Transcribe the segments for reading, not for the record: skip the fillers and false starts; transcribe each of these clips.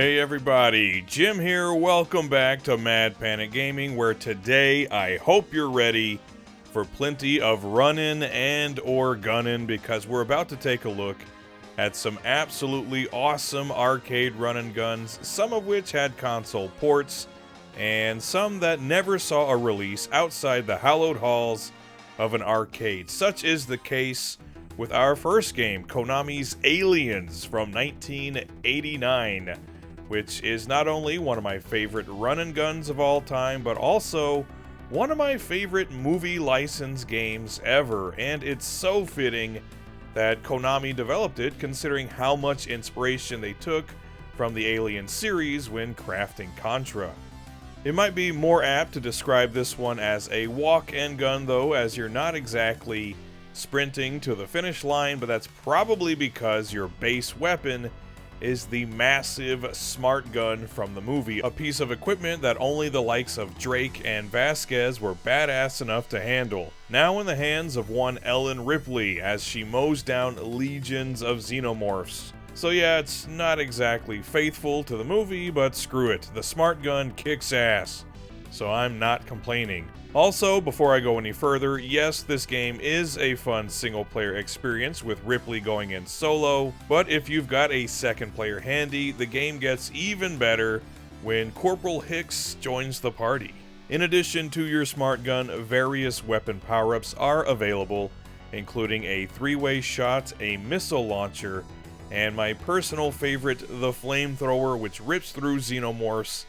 Hey everybody, Jim here. Welcome back to Mad Panic Gaming, where today I hope you're ready for plenty of running and or gunning, because we're about to take a look at some absolutely awesome arcade run and guns, some of which had console ports, and some that never saw a release outside the hallowed halls of an arcade. Such is the case with our first game, Konami's Aliens from 1989, which is not only one of my favorite run and guns of all time, but also one of my favorite movie license games ever, and it's so fitting that Konami developed it, considering how much inspiration they took from the Alien series when crafting Contra. It might be more apt to describe this one as a walk and gun though, as you're not exactly sprinting to the finish line, but that's probably because your base weapon is the massive smart gun from the movie, a piece of equipment that only the likes of Drake and Vasquez were badass enough to handle. Now in the hands of one Ellen Ripley as she mows down legions of xenomorphs. So yeah, it's not exactly faithful to the movie, but screw it, the smart gun kicks ass, so I'm not complaining. Also, before I go any further, yes, this game is a fun single-player experience with Ripley going in solo, but if you've got a second player handy, the game gets even better when Corporal Hicks joins the party. In addition to your smart gun, various weapon power-ups are available, including a three-way shot, a missile launcher, and my personal favorite, the flamethrower, which rips through xenomorphs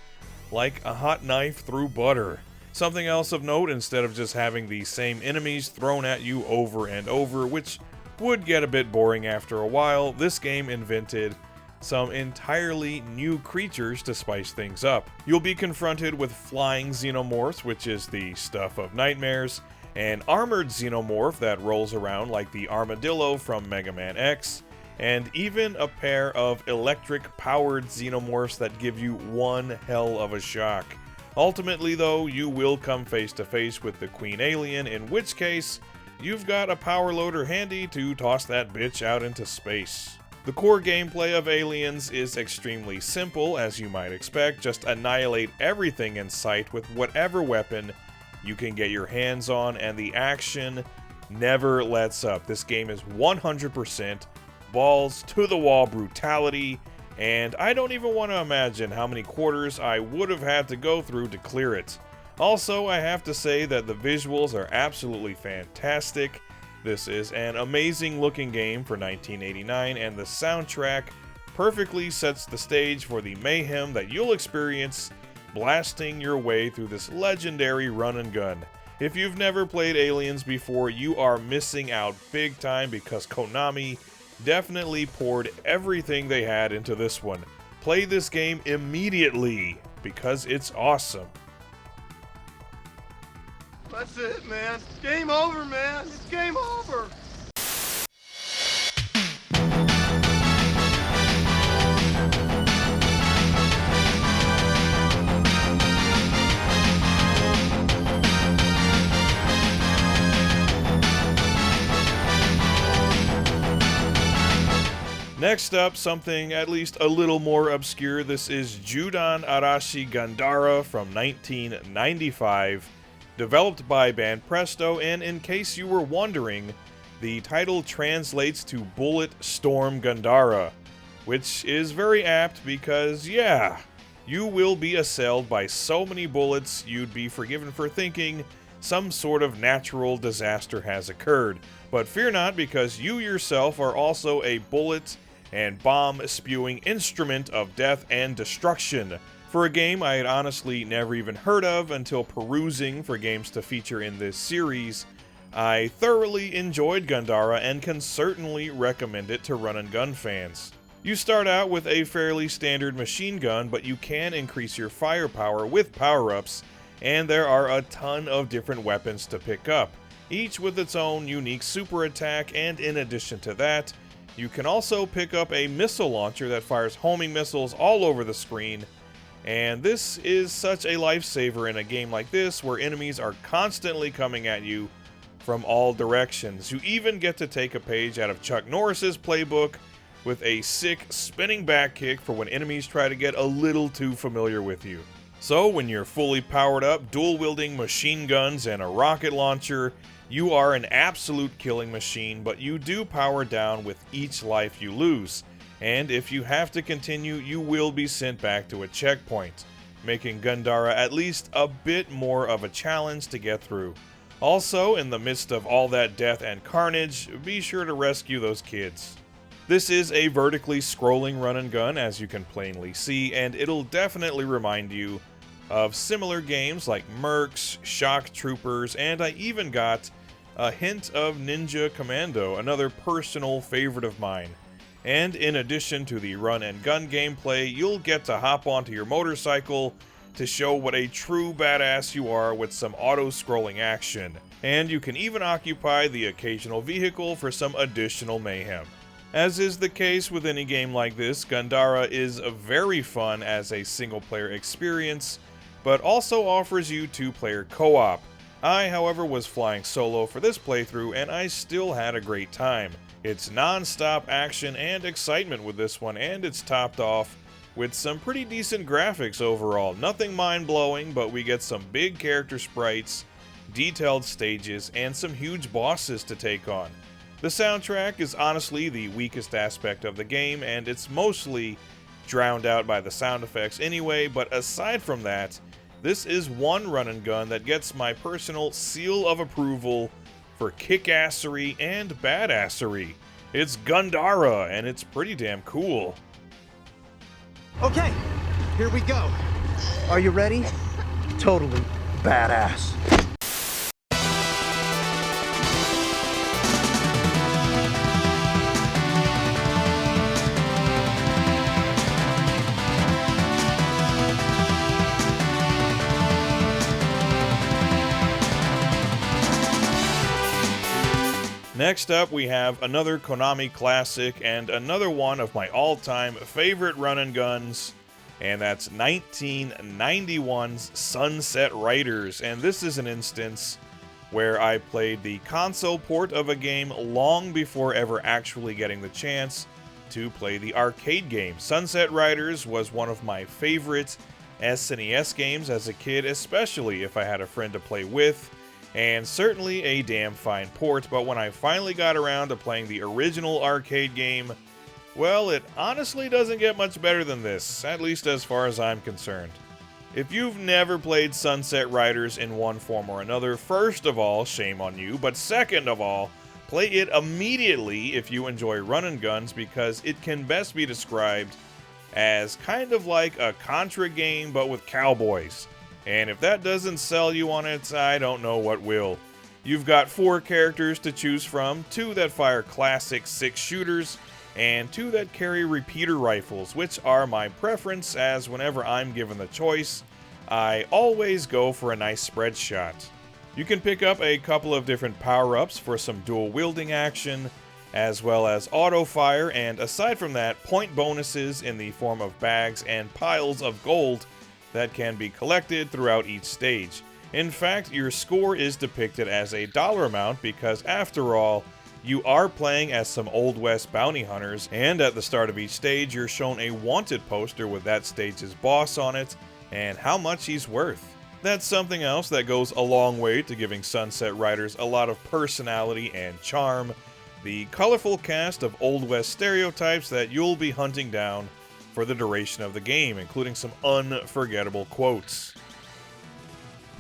like a hot knife through butter. Something else of note, instead of just having the same enemies thrown at you over and over, which would get a bit boring after a while, this game invented some entirely new creatures to spice things up. You'll be confronted with flying xenomorphs, which is the stuff of nightmares, an armored xenomorph that rolls around like the armadillo from Mega Man X, and even a pair of electric-powered xenomorphs that give you one hell of a shock. Ultimately, though, you will come face to face with the Queen Alien, in which case, you've got a power loader handy to toss that bitch out into space. The core gameplay of Aliens is extremely simple, as you might expect. Just annihilate everything in sight with whatever weapon you can get your hands on, and the action never lets up. This game is 100% balls to the wall brutality, and I don't even want to imagine how many quarters I would have had to go through to clear it. Also, I have to say that the visuals are absolutely fantastic. This is an amazing looking game for 1989, and the soundtrack perfectly sets the stage for the mayhem that you'll experience blasting your way through this legendary run and gun. If you've never played Aliens before, you are missing out big time, because Konami definitely poured everything they had into this one. Play this game immediately, because it's awesome. That's it, man. Game over, man. It's game over. Next up, something at least a little more obscure. This is Judan Arashi Gundhara from 1995, developed by Banpresto, and in case you were wondering, the title translates to Bullet Storm Gundhara, which is very apt because, yeah, you will be assailed by so many bullets you'd be forgiven for thinking some sort of natural disaster has occurred. But fear not, because you yourself are also a bullet and bomb-spewing instrument of death and destruction. For a game I had honestly never even heard of until perusing for games to feature in this series, I thoroughly enjoyed Gundhara and can certainly recommend it to run and gun fans. You start out with a fairly standard machine gun, but you can increase your firepower with power-ups, and there are a ton of different weapons to pick up, each with its own unique super attack, and in addition to that, you can also pick up a missile launcher that fires homing missiles all over the screen, and this is such a lifesaver in a game like this where enemies are constantly coming at you from all directions. You even get to take a page out of Chuck Norris's playbook with a sick spinning back kick for when enemies try to get a little too familiar with you. So when you're fully powered up, dual-wielding machine guns and a rocket launcher, you are an absolute killing machine, but you do power down with each life you lose, and if you have to continue, you will be sent back to a checkpoint, making Gundhara at least a bit more of a challenge to get through. Also, in the midst of all that death and carnage, be sure to rescue those kids. This is a vertically scrolling run and gun, as you can plainly see, and it'll definitely remind you of similar games like Mercs, Shock Troopers, and I even got a hint of Ninja Commando, another personal favorite of mine. And in addition to the run and gun gameplay, you'll get to hop onto your motorcycle to show what a true badass you are with some auto-scrolling action. And you can even occupy the occasional vehicle for some additional mayhem. As is the case with any game like this, Gundhara is very fun as a single-player experience, but also offers you two-player co-op. I, however, was flying solo for this playthrough, and I still had a great time. It's non-stop action and excitement with this one, and it's topped off with some pretty decent graphics overall. Nothing mind-blowing, but we get some big character sprites, detailed stages, and some huge bosses to take on. The soundtrack is honestly the weakest aspect of the game, and it's mostly drowned out by the sound effects anyway, but aside from that, this is one run and gun that gets my personal seal of approval for kick-assery and badassery. It's Gundhara, and it's pretty damn cool. Okay, here we go. Are you ready? Totally badass. Next up, we have another Konami classic and another one of my all-time favorite run and guns, and that's 1991's Sunset Riders. And this is an instance where I played the console port of a game long before ever actually getting the chance to play the arcade game. Sunset Riders was one of my favorite SNES games as a kid, especially if I had a friend to play with, and certainly a damn fine port, but when I finally got around to playing the original arcade game, well, it honestly doesn't get much better than this, at least as far as I'm concerned. If you've never played Sunset Riders in one form or another, first of all, shame on you, but second of all, play it immediately if you enjoy run and guns, because it can best be described as kind of like a Contra game, but with cowboys. And if that doesn't sell you on it, I don't know what will. You've got 4 characters to choose from, 2 that fire classic 6 shooters, and 2 that carry repeater rifles, which are my preference, as whenever I'm given the choice, I always go for a nice spread shot. You can pick up a couple of different power-ups for some dual wielding action, as well as auto fire, and aside from that, point bonuses in the form of bags and piles of gold that can be collected throughout each stage. In fact, your score is depicted as a dollar amount because, after all, you are playing as some Old West bounty hunters, and at the start of each stage, you're shown a wanted poster with that stage's boss on it and how much he's worth. That's something else that goes a long way to giving Sunset Riders a lot of personality and charm. The colorful cast of Old West stereotypes that you'll be hunting down for the duration of the game, including some unforgettable quotes.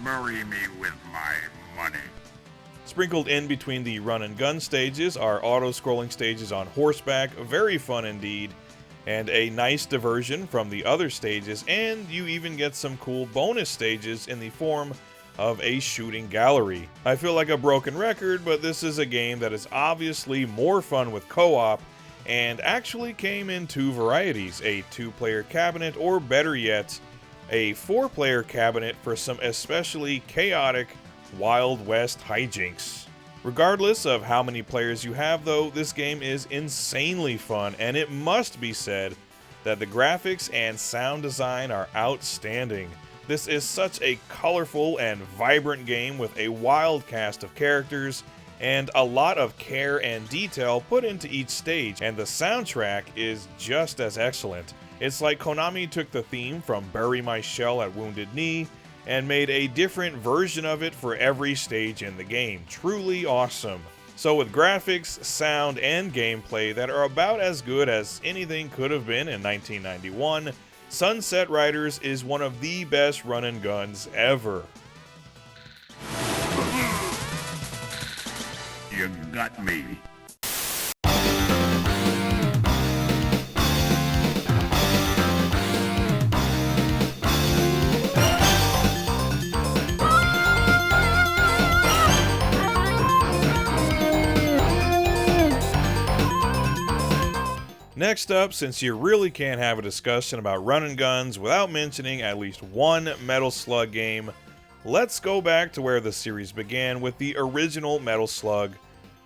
Marry me with my money. Sprinkled in between the run and gun stages are auto-scrolling stages on horseback, very fun indeed, and a nice diversion from the other stages, and you even get some cool bonus stages in the form of a shooting gallery. I feel like a broken record, but this is a game that is obviously more fun with co-op, and actually came in 2 varieties, a 2-player cabinet, or better yet, a 4-player cabinet for some especially chaotic Wild West hijinks. Regardless of how many players you have though, this game is insanely fun, and it must be said that the graphics and sound design are outstanding. This is such a colorful and vibrant game with a wild cast of characters, and a lot of care and detail put into each stage, and the soundtrack is just as excellent. It's like Konami took the theme from Bury My Shell at Wounded Knee and made a different version of it for every stage in the game. Truly awesome. So with graphics, sound, and gameplay that are about as good as anything could have been in 1991, Sunset Riders is one of the best run and guns ever. You got me. Next up, since you really can't have a discussion about run and guns without mentioning at least one Metal Slug game, let's go back to where the series began with the original Metal Slug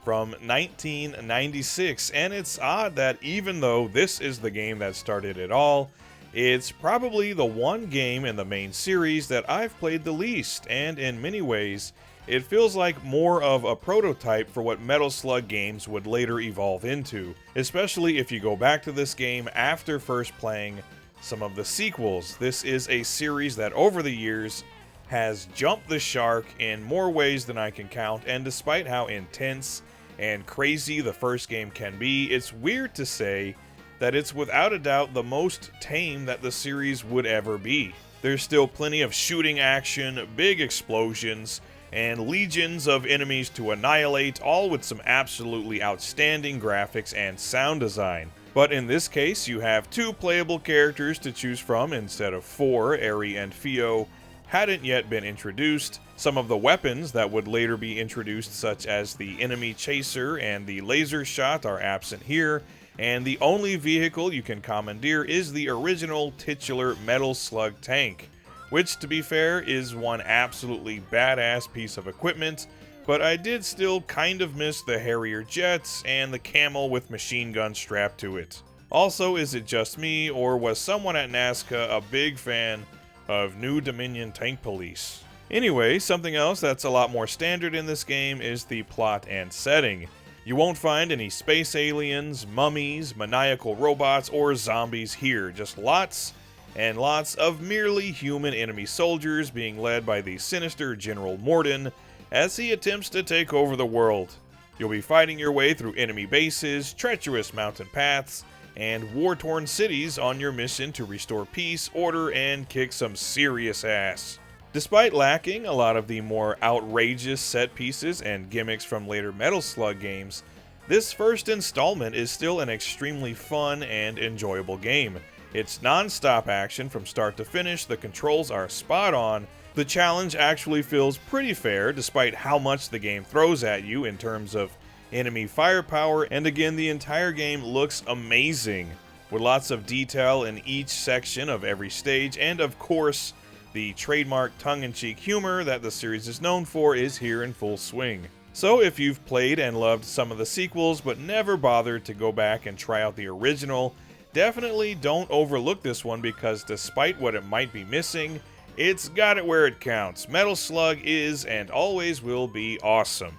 from 1996. And it's odd that even though this is the game that started it all, it's probably the one game in the main series that I've played the least, and in many ways, it feels like more of a prototype for what Metal Slug games would later evolve into, especially if you go back to this game after first playing some of the sequels. This is a series that over the years has jumped the shark in more ways than I can count, and despite how intense and crazy the first game can be, it's weird to say that it's without a doubt the most tame that the series would ever be. There's still plenty of shooting action, big explosions, and legions of enemies to annihilate, all with some absolutely outstanding graphics and sound design. But in this case, you have 2 playable characters to choose from instead of 4. Eri and Fio hadn't yet been introduced. Some of the weapons that would later be introduced, such as the enemy chaser and the laser shot, are absent here, and the only vehicle you can commandeer is the original titular Metal Slug tank, which, to be fair, is one absolutely badass piece of equipment, but I did still kind of miss the Harrier jets and the camel with machine gun strapped to it. Also, is it just me, or was someone at Nazca a big fan of New Dominion Tank Police? Anyway, something else that's a lot more standard in this game is the plot and setting. You won't find any space aliens, mummies, maniacal robots, or zombies here, just lots and lots of merely human enemy soldiers being led by the sinister General Morden as he attempts to take over the world. You'll be fighting your way through enemy bases, treacherous mountain paths, and war-torn cities on your mission to restore peace, order, and kick some serious ass. Despite lacking a lot of the more outrageous set pieces and gimmicks from later Metal Slug games, this first installment is still an extremely fun and enjoyable game. It's non-stop action from start to finish, the controls are spot on, the challenge actually feels pretty fair despite how much the game throws at you in terms of enemy firepower, and again, the entire game looks amazing, with lots of detail in each section of every stage, and of course, the trademark tongue-in-cheek humor that the series is known for is here in full swing. So if you've played and loved some of the sequels but never bothered to go back and try out the original, definitely don't overlook this one, because despite what it might be missing, it's got it where it counts. Metal Slug is and always will be awesome.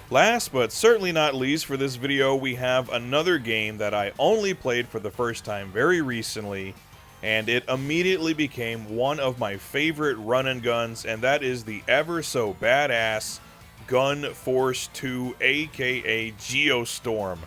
Last but certainly not least for this video, we have another game that I only played for the first time very recently, and it immediately became one of my favorite run and guns, and that is the ever so badass Gun Force 2, aka Geostorm,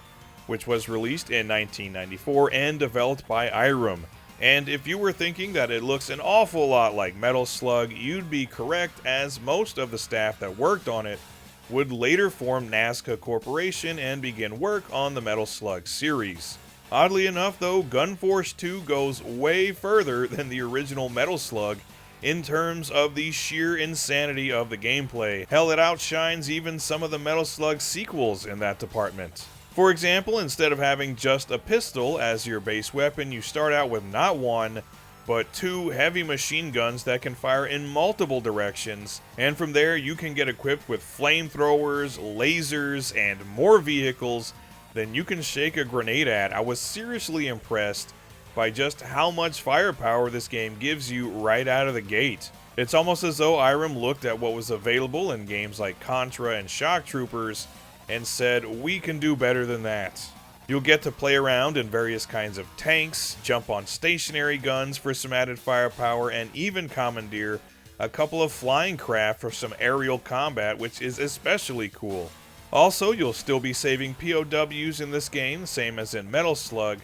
which was released in 1994 and developed by Irem. And if you were thinking that it looks an awful lot like Metal Slug, you'd be correct, as most of the staff that worked on it would later form Nazca Corporation and begin work on the Metal Slug series. Oddly enough though, Gun Force 2 goes way further than the original Metal Slug in terms of the sheer insanity of the gameplay. Hell, it outshines even some of the Metal Slug sequels in that department. For example, instead of having just a pistol as your base weapon, you start out with not one, but 2 heavy machine guns that can fire in multiple directions, and from there you can get equipped with flamethrowers, lasers, and more vehicles than you can shake a grenade at. I was seriously impressed by just how much firepower this game gives you right out of the gate. It's almost as though Irem looked at what was available in games like Contra and Shock Troopers and said, we can do better than that. You'll get to play around in various kinds of tanks, jump on stationary guns for some added firepower, and even commandeer a couple of flying craft for some aerial combat, which is especially cool. Also, you'll still be saving POWs in this game, same as in Metal Slug,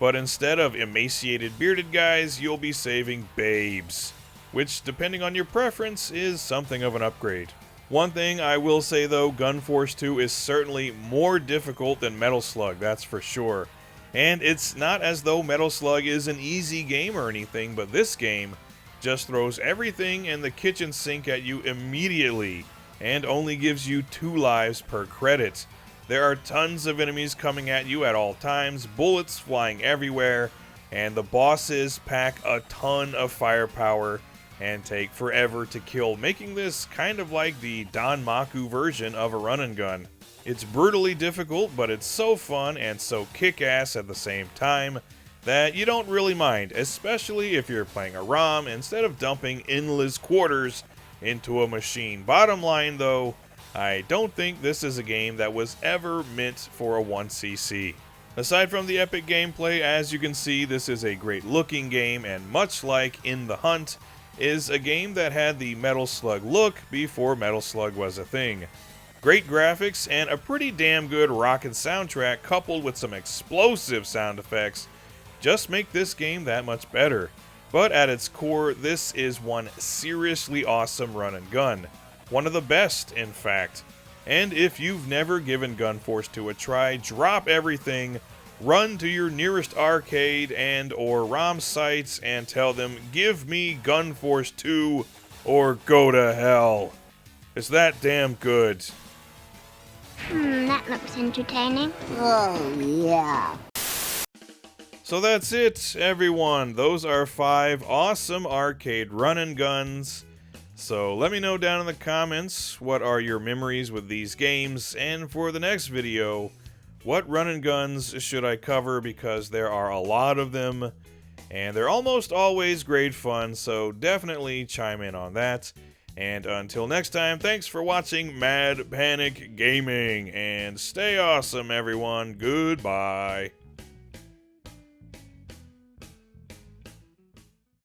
but instead of emaciated bearded guys, you'll be saving babes, which, depending on your preference, is something of an upgrade. One thing I will say though, Gunforce 2 is certainly more difficult than Metal Slug, that's for sure. And it's not as though Metal Slug is an easy game or anything, but this game just throws everything in the kitchen sink at you immediately, and only gives you 2 lives per credit. There are tons of enemies coming at you at all times, bullets flying everywhere, and the bosses pack a ton of firepower and take forever to kill, making this kind of like the Danmaku version of a run and gun. It's brutally difficult, but it's so fun and so kick-ass at the same time that you don't really mind, especially if you're playing a ROM instead of dumping endless quarters into a machine. Bottom line though, I don't think this is a game that was ever meant for a 1cc. Aside from the epic gameplay, as you can see, this is a great looking game, and much like In the Hunt, is a game that had the Metal Slug look before Metal Slug was a thing. Great graphics and a pretty damn good rockin' soundtrack coupled with some explosive sound effects just make this game that much better. But at its core, this is one seriously awesome run and gun. One of the best, in fact. And if you've never given Gunforce 2 a try, drop everything, run to your nearest arcade and or ROM sites and tell them, give me Gunforce 2 or go to hell. It's that damn good. That looks entertaining. Oh, yeah. So that's it, everyone. Those are 5 awesome arcade run and guns. So let me know down in the comments what are your memories with these games, and for the next video, what run and guns should I cover, because there are a lot of them, and they're almost always great fun, so definitely chime in on that. And until next time, thanks for watching Mad Panic Gaming, and stay awesome, everyone. Goodbye.